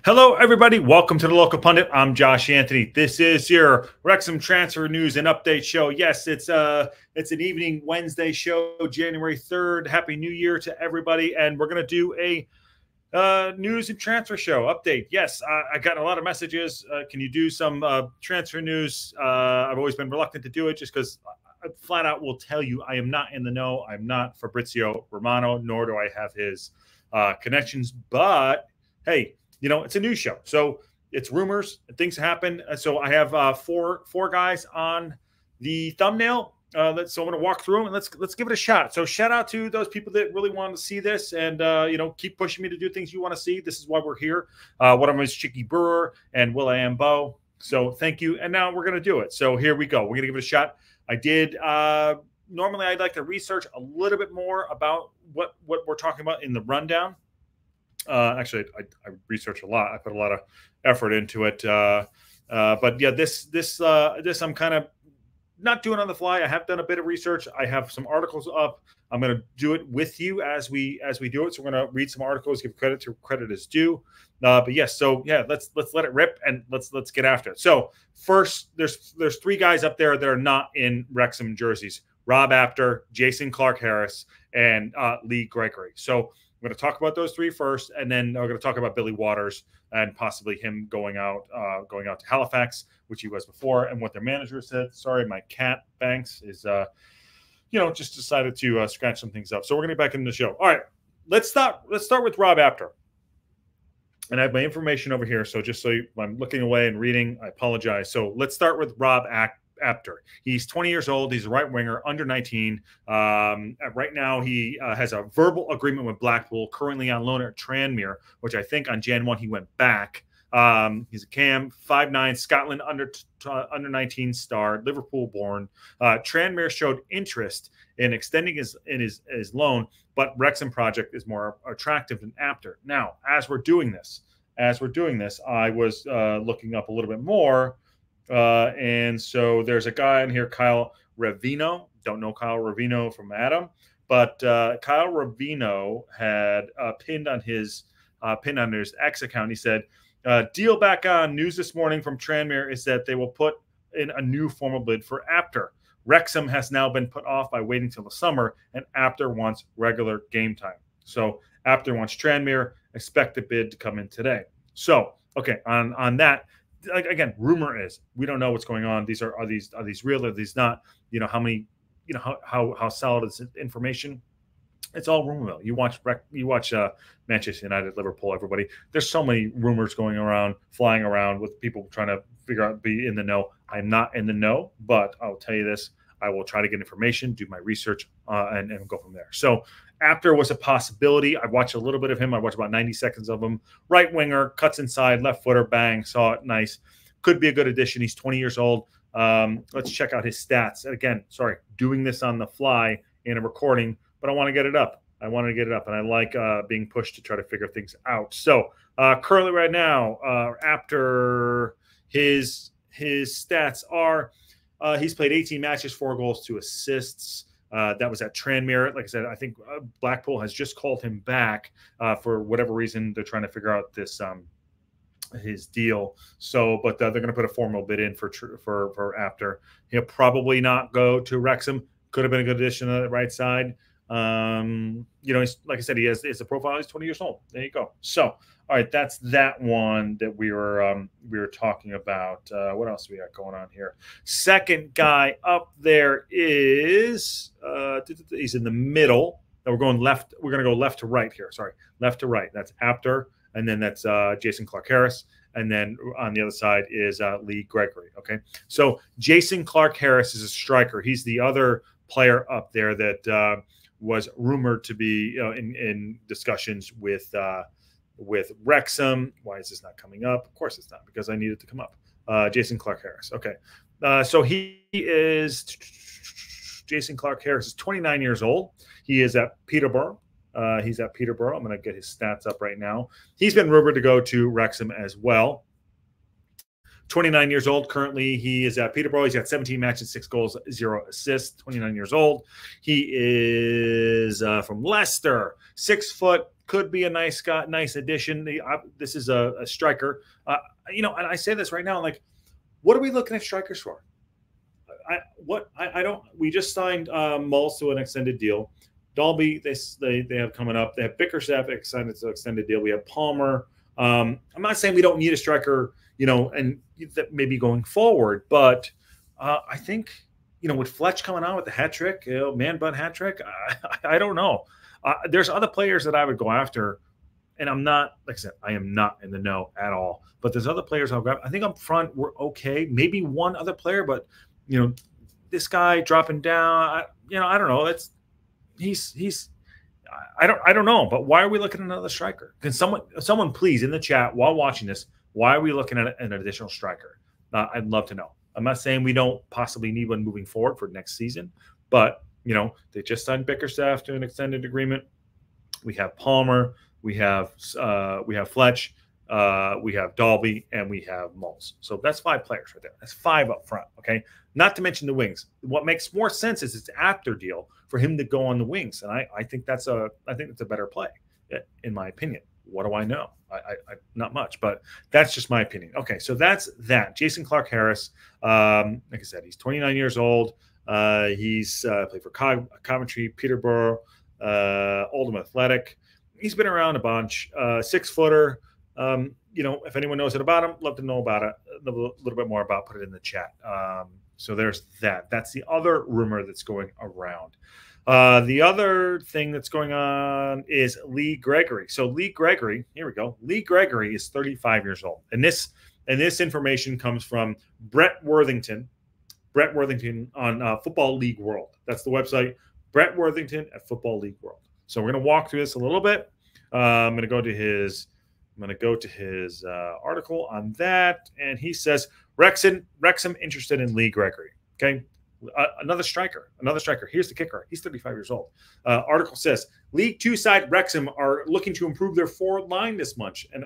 Hello, everybody. Welcome to the Local Pundit. I'm Josh Anthony. This is your Wrexham Transfer News and Update show. Yes, it's an evening Wednesday show, January 3rd. Happy New Year to everybody. And we're going to do a news and transfer show update. Yes, I got a lot of messages. Can you do some transfer news? I've always been reluctant to do it just because I flat out will tell you I am not in the know. I'm not Fabrizio Romano, nor do I have his connections. But hey, you know, it's a news show, so it's rumors. Things happen. So I have four guys on the thumbnail. So I'm going to walk through them and let's give it a shot. So shout out to those people that really wanted to see this, and you know, keep pushing me to do things you want to see. This is why we're here. One of them is Chicky Brewer and Will.i.am Bo. So thank you. And now we're going to do it. So here we go. We're going to give it a shot. I did. Normally, I'd like to research a little bit more about what we're talking about in the rundown. Actually, I researched a lot. I put a lot of effort into it. But yeah, this I'm kind of not doing on the fly. I have done a bit of research. I have some articles up. I'm going to do it with you as we do it. So we're going to read some articles, give credit to credit is due. But yes, so yeah, let's let it rip and let's get after it. So first, there's three guys up there that are not in Wrexham jerseys: Rob Apter, Jason Clark-Harris, and Lee Gregory. So I'm going to talk about those three first, and then we're going to talk about Billy Waters and possibly him going out to Halifax, which he was before, and what their manager said. Sorry, my cat Banks is, just decided to scratch some things up. So we're going to get back into the show. All right, let's start with Rob Apter, and I have my information over here. So just so I'm looking away and reading, I apologize. So let's start with Rob Apter. He's 20 years old. He's a right winger, under 19. Right now, he has a verbal agreement with Blackpool, currently on loan at Tranmere, which I think on Jan 1 he went back. He's a cam, 5'9", Scotland under 19 star, Liverpool born. Tranmere showed interest in extending his loan, but Wrexham project is more attractive than Apter. Now, as we're doing this, I was looking up a little bit more. And so there's a guy in here, Kyle Ravino. Don't know Kyle Ravino from Adam, but Kyle Ravino had pinned on his X account. He said, "Deal back on. News this morning from Tranmere is that they will put in a new formal bid for Apter. Wrexham has now been put off by waiting till the summer, and Apter wants regular game time. So Apter wants Tranmere. Expect the bid to come in today." So okay, on that. Like, again, rumor is we don't know what's going on. Are these real? Are these not? You know, how many? You know, how solid is information? It's all rumor mill. You watch Manchester United, Liverpool, everybody. There's so many rumors going around, flying around with people trying to figure out, be in the know. I'm not in the know, but I'll tell you this: I will try to get information, do my research, and go from there. So Apter was a possibility. I watched a little bit of him. I watched about 90 seconds of him. Right winger, cuts inside, left footer, bang, saw it, nice. Could be a good addition. He's 20 years old. Let's check out his stats. And again, sorry, doing this on the fly in a recording, but I want to get it up. And I like being pushed to try to figure things out. So currently right now, Apter, his stats are he's played 18 matches, 4 goals, 2 assists. That was at Tranmere. Like I said, I think Blackpool has just called him back for whatever reason. They're trying to figure out this his deal. So, but they're going to put a formal bid in for Apter. He'll probably not go to Wrexham. Could have been a good addition on the right side. He's, like I said, it's a profile. He's 20 years old. There you go. So, all right, that's that one that we were talking about. What else do we got going on here? Second guy up there is he's in the middle. We're going left. We're going to go left to right here. Sorry, left to right. That's Apter, and then that's Jason Clark-Harris, and then on the other side is Lee Gregory. Okay, so Jason Clark-Harris is a striker. He's the other player up there that was rumored to be in discussions with Wrexham. Why is this not coming up? Of course it's not, because I need it to come up. Jason Clark-Harris. Okay. So Jason Clark-Harris is 29 years old. He is at Peterborough. He's at Peterborough. I'm going to get his stats up right now. He's been rumored to go to Wrexham as well. 29 years old. Currently, he is at Peterborough. He's got 17 matches, 6 goals, 0 assists. 29 years old. He is from Leicester. 6 foot, could be a nice guy, nice addition. This is a striker. And I say this right now, like, what are we looking at strikers for? I don't. We just signed Mulls to an extended deal. Dalby, they have coming up. They have Bickerstaff extended to extended deal. We have Palmer. I'm not saying we don't need a striker, and that maybe going forward, but I think, with Fletch coming on with the hat trick, man bun hat trick, I don't know. There's other players that I would go after, and I'm not, like I said, I am not in the know at all. But there's other players I'll grab. I think up front we're okay. Maybe one other player, but this guy dropping down, I don't know. I don't know. But why are we looking at another striker? Can someone please in the chat while watching this? Why are we looking at an additional striker? I'd love to know. I'm not saying we don't possibly need one moving forward for next season, but they just signed Bickerstaff to an extended agreement. We have Palmer, we have Fletch, we have Dalby, and we have Mulls. So that's 5 players right there. That's 5 up front. Okay, not to mention the wings. What makes more sense is it's after deal for him to go on the wings, and I think that's a better play, in my opinion. What do I know? I not much, but that's just my opinion. Okay, so that's that. Jason Clark-Harris, like I said, he's 29 years old. He's played for Coventry, Peterborough, Oldham Athletic. He's been around a bunch. 6-footer. If anyone knows it about him, love to know about it. A little bit more about. Put it in the chat. So there's that. That's the other rumor that's going around. The other thing that's going on is Lee Gregory. So Lee Gregory, here we go. Lee Gregory is 35 years old, and this information comes from Brett Worthington. Brett Worthington on Football League World. That's the website. Brett Worthington at Football League World. So we're going to walk through this a little bit. I'm going to go to his article on that, and he says Wrexham interested in Lee Gregory. Okay. Another striker. Here's the kicker. He's 35 years old. Article says League Two side Wrexham are looking to improve their forward line this month. And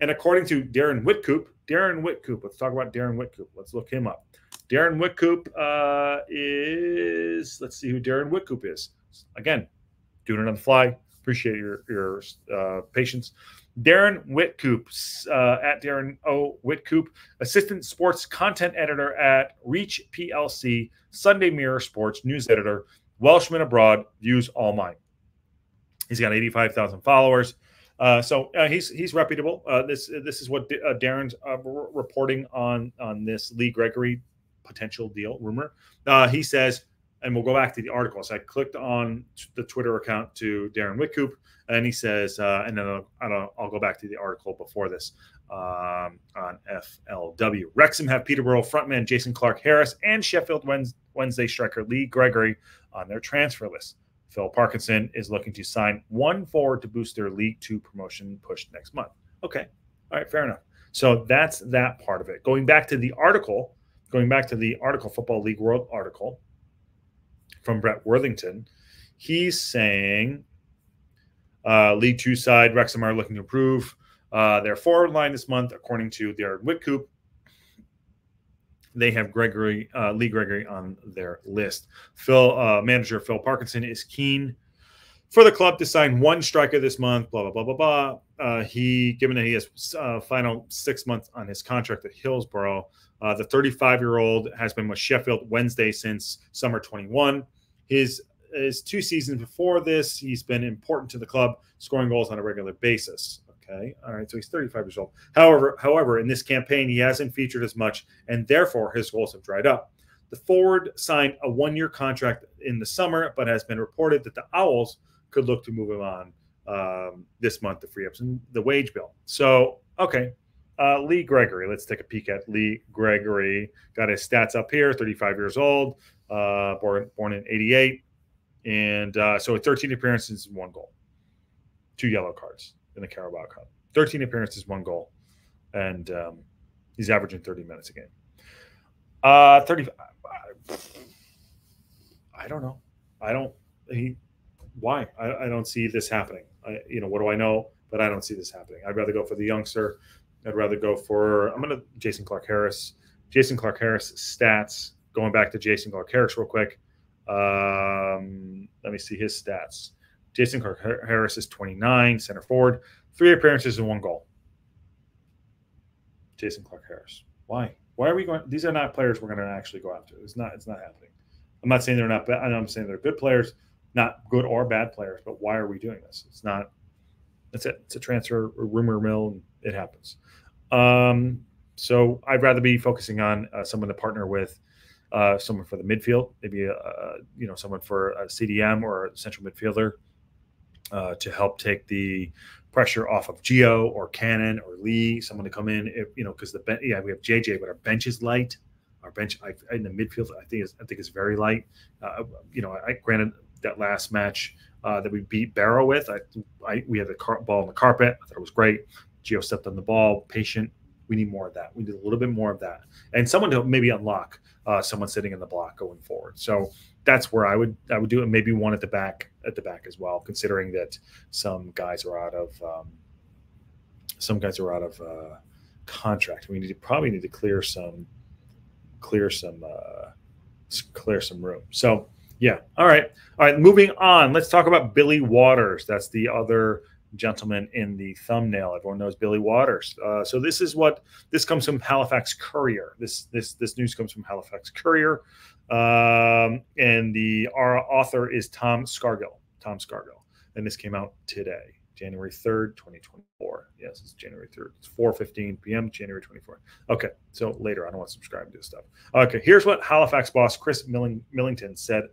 according to Darren Whitcoop, let's talk about Darren Whitcoop. Let's look him up. Darren Whitcoop is, let's see who Darren Whitcoop is. Again, doing it on the fly. Appreciate your patience. Darren Whitcoop, at Darren O. Whitcoop, assistant sports content editor at Reach PLC, Sunday Mirror Sports news editor, Welshman abroad, views all mine. He's got 85,000 followers. So he's reputable. This is what Darren's reporting on this Lee Gregory potential deal rumor. He says, and we'll go back to the article. So I clicked on the Twitter account to Darren Whitcoop, and he says, and then I'll go back to the article before this on FLW. Wrexham have Peterborough frontman Jason Clark-Harris and Sheffield Wednesday striker Lee Gregory on their transfer list. Phil Parkinson is looking to sign one forward to boost their League Two promotion push next month. Okay. All right. Fair enough. So that's that part of it. Going back to the article, Football League World article from Brett Worthington, he's saying League Two side Wrexham are looking to improve their forward line this month, according to Darren Whitcoop. They have Lee Gregory on their list. Manager Phil Parkinson is keen for the club to sign one striker this month. Blah blah blah blah blah. Given that he has final 6 months on his contract at Hillsborough, the 35-year-old has been with Sheffield Wednesday since summer 21. His 2 seasons before this, he's been important to the club, scoring goals on a regular basis. Okay. All right. So he's 35 years old. However, in this campaign, he hasn't featured as much, and therefore his goals have dried up. The forward signed a 1-year contract in the summer, but has been reported that the Owls could look to move him on this month to free up the wage bill. So, okay. Lee Gregory. Let's take a peek at Lee Gregory. Got his stats up here. 35 years old, born in 88. And so 13 appearances, 1 goal. 2 yellow cards in the Carabao Cup. 13 appearances, 1 goal. And he's averaging 30 minutes a game. 35. I don't know. Why? I don't see this happening. What do I know? But I don't see this happening. I'd rather go for the youngster. I'd rather go for Jason Clark-Harris. Jason Clark-Harris stats. Going back to Jason Clark-Harris real quick. Let me see his stats. Jason Clark-Harris is 29, center forward, 3 appearances and 1 goal. Jason Clark-Harris. Why? Why are we going? These are not players we're going to actually go after. It's not happening. I'm not saying they're not bad. I'm saying they're good players, not good or bad players. But why are we doing this? It's not. That's it. It's a transfer rumor mill, and it happens. So I'd rather be focusing on someone to partner with, someone for the midfield, maybe someone for a CDM or a central midfielder to help take the pressure off of Gio or Cannon or Lee. Someone to come in, because we have JJ, but our bench is light. Our bench in the midfield, I think is very light. I granted that last match that we beat Barrow with, we had the ball on the carpet. I thought it was great. Gio stepped on the ball, patient. We need more of that. We need a little bit more of that, and someone to maybe unlock someone sitting in the block going forward. So that's where I would do it. Maybe one at the back as well, considering that some guys are out of contract. We probably need to clear some room. So yeah. All right. Moving on. Let's talk about Billy Waters. That's the other gentleman in the thumbnail. Everyone knows Billy Waters. So this comes from Halifax Courier. This news comes from Halifax Courier, and our author is Tom Scargill, and this came out today, January 3rd, 2024. Yes, it's January 3rd. It's 4:15 p.m. January 24th. Okay, so later. I don't want to subscribe to this stuff. Okay, here's what Halifax boss Chris Millington said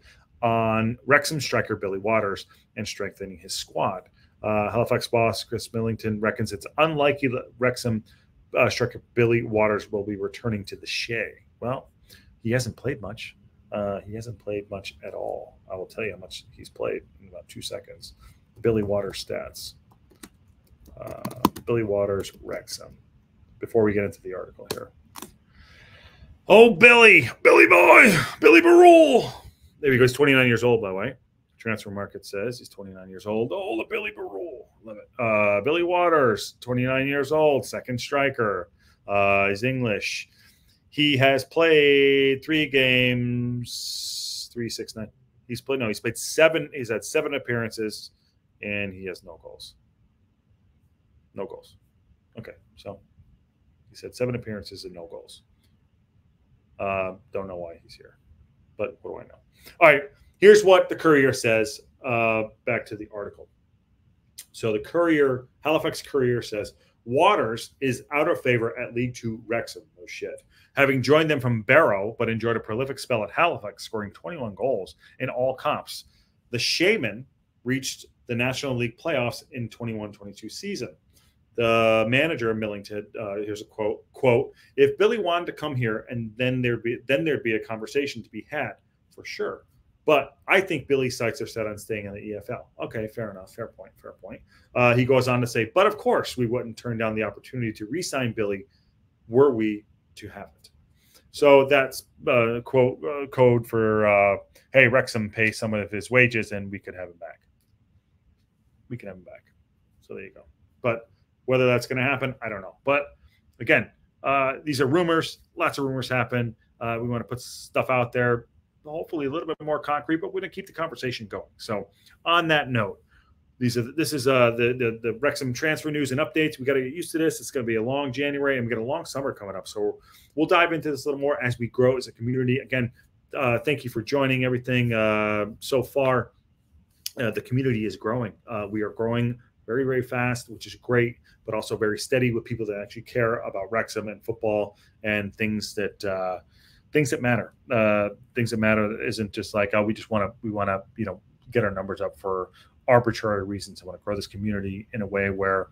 on Wrexham striker Billy Waters and strengthening his squad. Halifax boss Chris Millington reckons it's unlikely that Wrexham striker Billy Waters will be returning to the Shea. Well, he hasn't played much. He hasn't played much at all. I will tell you how much he's played in about 2 seconds. Billy Waters stats. Billy Waters, Wrexham. Before we get into the article here. Oh, Billy boy, Billy Barule. There he goes, 29 years old, by the way. Transfer Market says he's 29 years old. Oh, the Billy Barule. Love it. Billy Waters, 29 years old, second striker. He's English. He has played 3 games, 3, 6, 9. He's played 7. He's had 7 appearances, and he has no goals. No goals. Okay, so he said 7 appearances and no goals. Don't know why he's here, but what do I know? All right. Here's what the Courier says. Back to the article. So the Courier, Halifax Courier says, Waters is out of favor at League 2 Wrexham. No shit. Having joined them from Barrow, but enjoyed a prolific spell at Halifax, scoring 21 goals in all comps. The Shaman reached the National League playoffs in 21-22 season. The manager of Millington, here's a quote, if Billy wanted to come here, and then there'd be a conversation to be had, for sure. But I think Billy's sights are set on staying in the EFL. Okay, fair enough. Fair point. He goes on to say, but of course, we wouldn't turn down the opportunity to re-sign Billy were we to have it. So that's code for, hey, Wrexham pay some of his wages and we could have him back. So there you go. But whether that's going to happen, I don't know. But again, these are rumors. Lots of rumors happen. We want to put stuff out there, hopefully a little bit more concrete, but we're going to keep the conversation going. So on that note, this is the Wrexham transfer news and updates. We got to get used to this. It's going to be a long January, and we got a long summer coming up. So we'll dive into this a little more as we grow as a community. Again, thank you for joining everything so far. The community is growing. We are growing very, very fast, which is great, but also very steady with people that actually care about Wrexham and football and things that matter. Things that matter isn't just like, oh, we want to get our numbers up for arbitrary reasons. I want to grow this community in a way where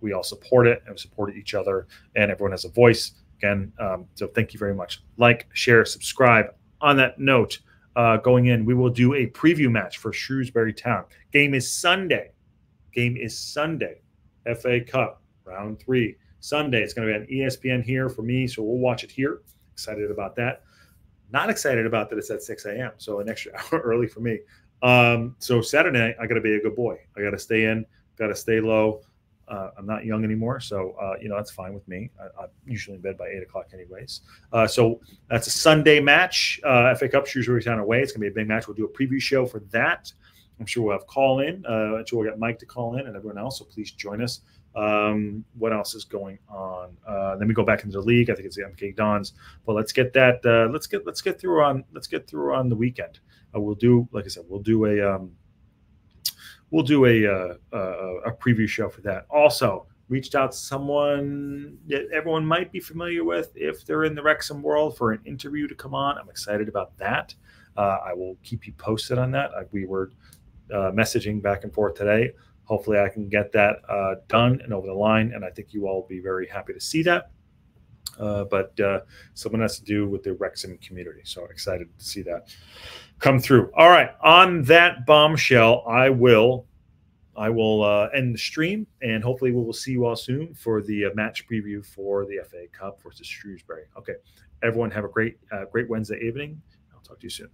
we all support it and support each other, and everyone has a voice. Again, so thank you very much. Like, share, subscribe. On that note, going in, we will do a preview match for Shrewsbury Town. Game is Sunday. FA Cup, round 3. Sunday. It's going to be on ESPN here for me, so we'll watch it here. Excited about that. Not excited about that it's at 6 a.m., so an extra hour early for me. So Saturday night, I got to be a good boy. I got to stay in, got to stay low. I'm not young anymore, so that's fine with me. I'm usually in bed by 8 o'clock anyways. So that's a Sunday match, FA Cup, Shrewsbury Town away. It's going to be a big match. We'll do a preview show for that. I'm sure we'll have call in. I'm sure we'll get Mike to call in and everyone else. So please join us. What else is going on? Then we go back into the league. I think it's the MK Dons. But let's get that. Let's get through on the weekend. We'll do, like I said, we'll do a preview show for that. Also, reached out to someone that everyone might be familiar with if they're in the Wrexham world for an interview to come on. I'm excited about that. I will keep you posted on that. We were messaging back and forth today. Hopefully I can get that done and over the line, and I think you all will be very happy to see that. But someone has to do with the Wrexham community, so excited to see that come through. All right, on that bombshell, I will end the stream, and hopefully we will see you all soon for the match preview for the FA Cup versus Shrewsbury. Okay, everyone have a great Wednesday evening. I'll talk to you soon.